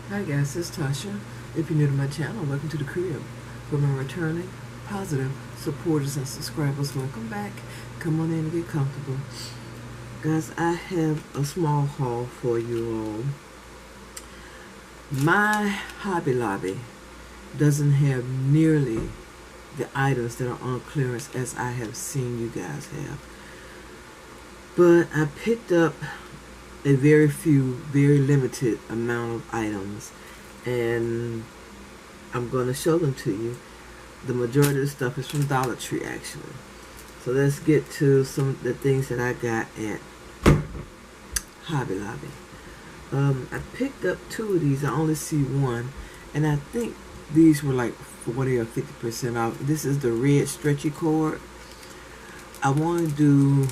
Hi guys, it's Tasha. If you're new to my channel, welcome to the crib. For my returning, positive supporters and subscribers, welcome back. Come on in and get comfortable. Guys, I have a small haul for you all. My Hobby Lobby doesn't have nearly the items that are on clearance as I have seen you guys have. But I picked up a very limited amount of items, and I'm going to show them to you. The majority of the stuff is from Dollar Tree, actually. So let's get to some of the things that I got at Hobby Lobby. I picked up two of these. I only see one, and I think these were like 40 or 50% off. This is the red stretchy cord. I want to do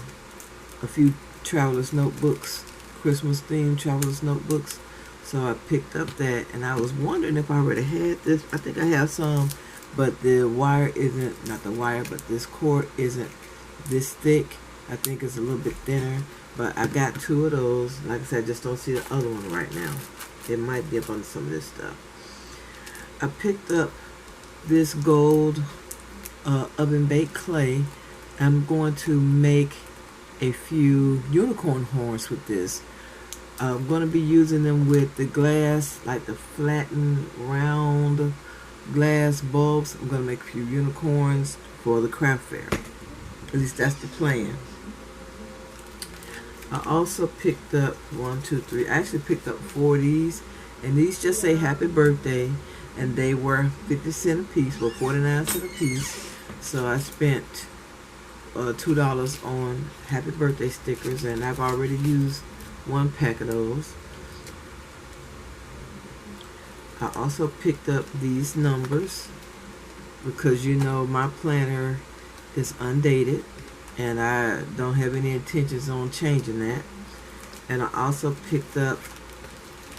a few traveler's notebooks, Christmas themed traveler's notebooks. So I picked up that, and I was wondering if I already had this. I think I have some, but the wire isn't, not the wire, but this cord isn't this thick. I think it's a little bit thinner, but I got two of those. Like I said, I just don't see the other one right now. It might be up on some of this stuff. I picked up this gold oven baked clay. I'm going to make a few unicorn horns with this. I'm going to be using them with the glass, like the flattened round glass bulbs. I'm going to make a few unicorns for the craft fair. At least that's the plan. I also picked up I actually picked up 4 of these, and these just say happy birthday, and they were 50 cents a piece, or 49 cents a piece. So I spent $2 on happy birthday stickers, and I've already used 1 pack of those. I also picked up these numbers because you know my planner is undated and I don't have any intentions on changing that. And I also picked up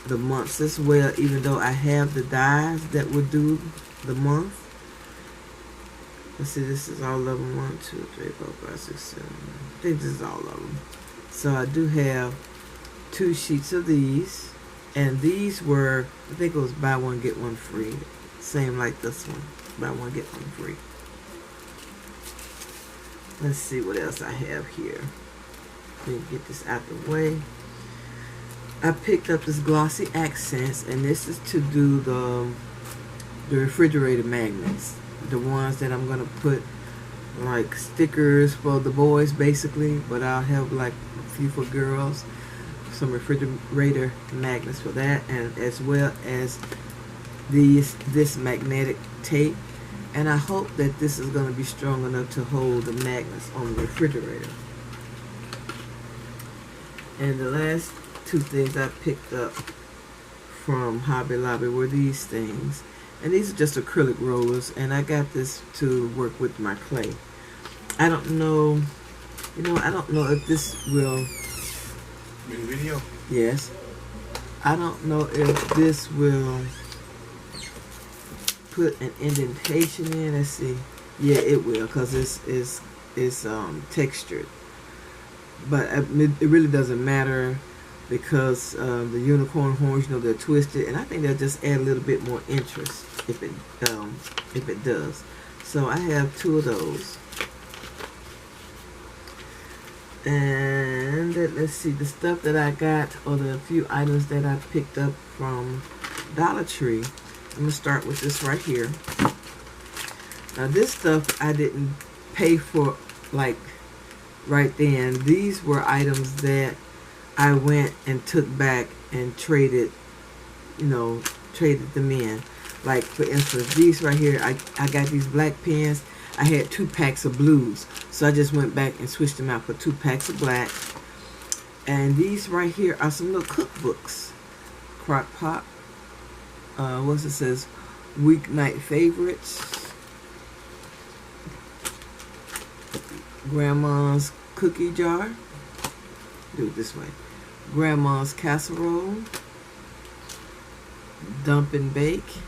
the months as well, even though I have the dies that would do the month. Let's see, this is all of them. 1, 2, 3, 4, 5, 6, 7. I think this is all of them. So I do have 2 sheets of these, and these were, I think it was buy one get one free, same like this one, buy one get one free. Let's see what else I have here. Let me get this out the way. I picked up this glossy accents, and this is to do the refrigerator magnets, the ones that I'm gonna put like stickers for the boys basically, but I'll have like a few for girls, some refrigerator magnets for that, and as well as this magnetic tape. And I hope that this is going to be strong enough to hold the magnets on the refrigerator. And the last 2 things I picked up from Hobby Lobby were these things, and these are just acrylic rollers, and I got this to work with my clay. I don't know, I don't know if this will. Video? Yes. I don't know if this will put an indentation in. Let's see. Yeah, it will, because it's textured. But it really doesn't matter because the unicorn horns, they're twisted, and I think they'll just add a little bit more interest if it does. So I have 2 of those. And let's see, the stuff that I got, or the few items that I picked up from Dollar Tree. I'm going to start with this right here. Now this stuff I didn't pay for like right then. These were items that I went and took back and traded them in. Like for instance, these right here, I got these black pens. I had 2 packs of blues, so I just went back and switched them out for 2 packs of black. And these right here are some little cookbooks. Crock pot. What's it says? Weeknight favorites. Grandma's cookie jar. Do it this way. Grandma's casserole. Dump and bake.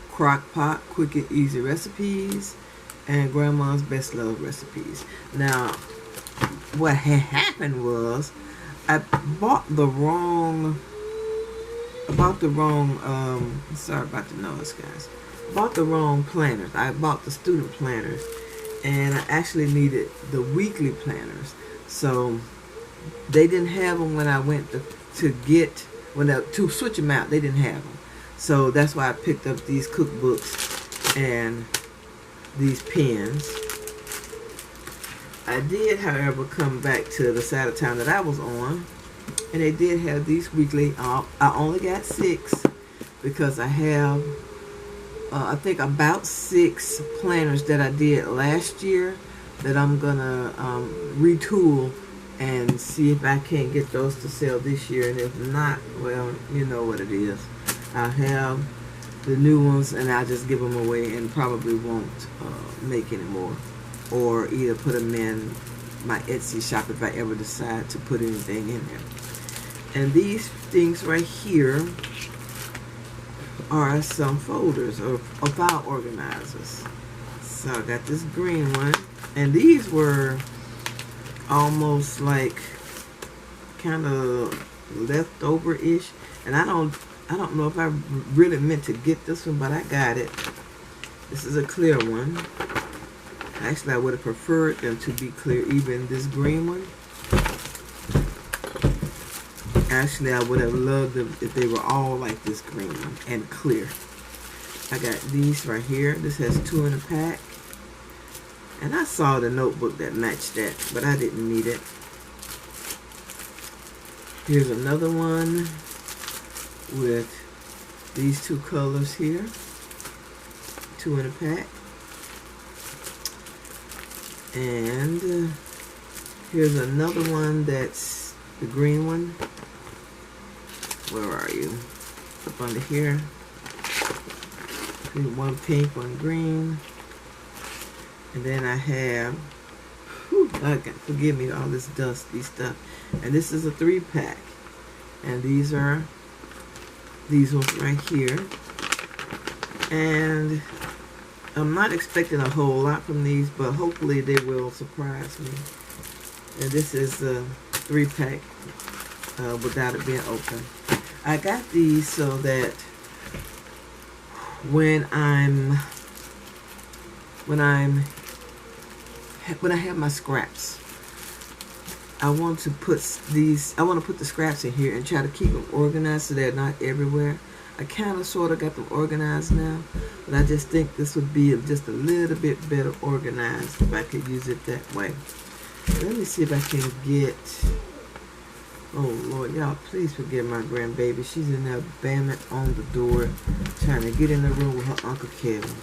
Crock pot, quick and easy recipes, and Grandma's best love recipes. Now, what had happened was I bought the wrong I bought the wrong, sorry about the noise, guys. I bought the wrong planners. I bought the student planners, and I actually needed the weekly planners. So they didn't have them when I went to switch them out. They didn't have them. So that's why I picked up these cookbooks and these pens. I did, however, come back to the side of town that I was on, and they did have these weekly. I only got 6 because I have, I think, about 6 planners that I did last year that I'm gonna retool and see if I can't get those to sell this year. And if not, well, you know what it is. I'll have the new ones and I'll just give them away and probably won't make any more, or either put them in my Etsy shop if I ever decide to put anything in there. And these things right here are some folders or file organizers. So I got this green one, and these were almost like kind of leftover-ish, and I don't know if I really meant to get this one, but I got it. This is a clear one. Actually, I would have preferred them to be clear, even this green one. Actually, I would have loved them if they were all like this green one and clear. I got these right here. This has 2 in a pack. And I saw the notebook that matched that, but I didn't need it. Here's another one with these 2 colors here. 2 in a pack. And here's another one that's the green one. Where are you? Up under here. One pink, one green. And then I have, forgive me, all this dusty stuff. And this is a 3-pack. And these are these ones right here. And I'm not expecting a whole lot from these, but hopefully they will surprise me. And this is a 3-pack without it being open. I got these so that when I have my scraps, I want to put the scraps in here and try to keep them organized so they're not everywhere. I kind of sort of got them organized now, but I just think this would be just a little bit better organized if I could use it that way. Let me see if I can get, oh Lord, y'all please forgive my grandbaby. She's in there banging on the door, trying to get in the room with her Uncle Kevin.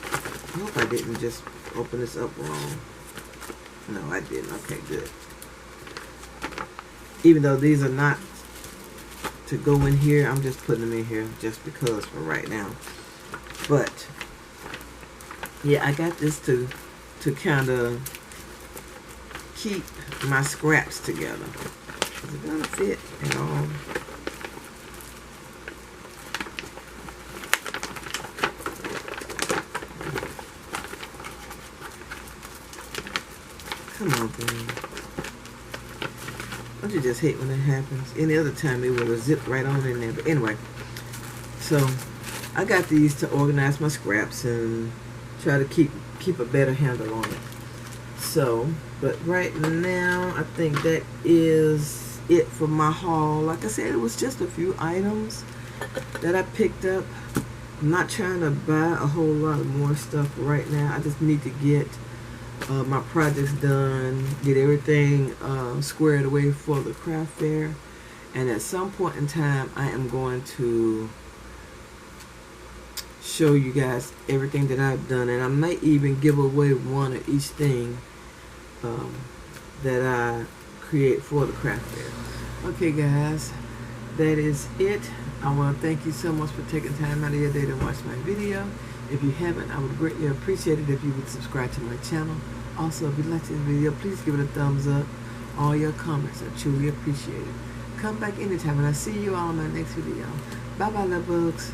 I hope I didn't just open this up wrong. No, I didn't. Okay, good. Even though these are not to go in here, I'm just putting them in here just because for right now. But yeah, I got this to kind of keep my scraps together. Is it gonna fit at all? Come on, thing. Don't you just hate when that happens? Any other time it would have zipped right on in there. But anyway, so I got these to organize my scraps and try to keep a better handle on it. So, but right now I think that is it for my haul. Like I said, it was just a few items that I picked up. I'm not trying to buy a whole lot more stuff right now. I just need to get my projects done, get everything squared away for the craft fair, and at some point in time I am going to show you guys everything that I've done, and I might even give away one of each thing that I create for the craft fair. Okay guys, that is it. I want to thank you so much for taking time out of your day to watch my video. If you haven't, I would greatly appreciate it if you would subscribe to my channel. Also, if you like this video, please give it a thumbs up. All your comments are truly appreciated. Come back anytime, and I'll see you all in my next video. Bye bye, love bugs.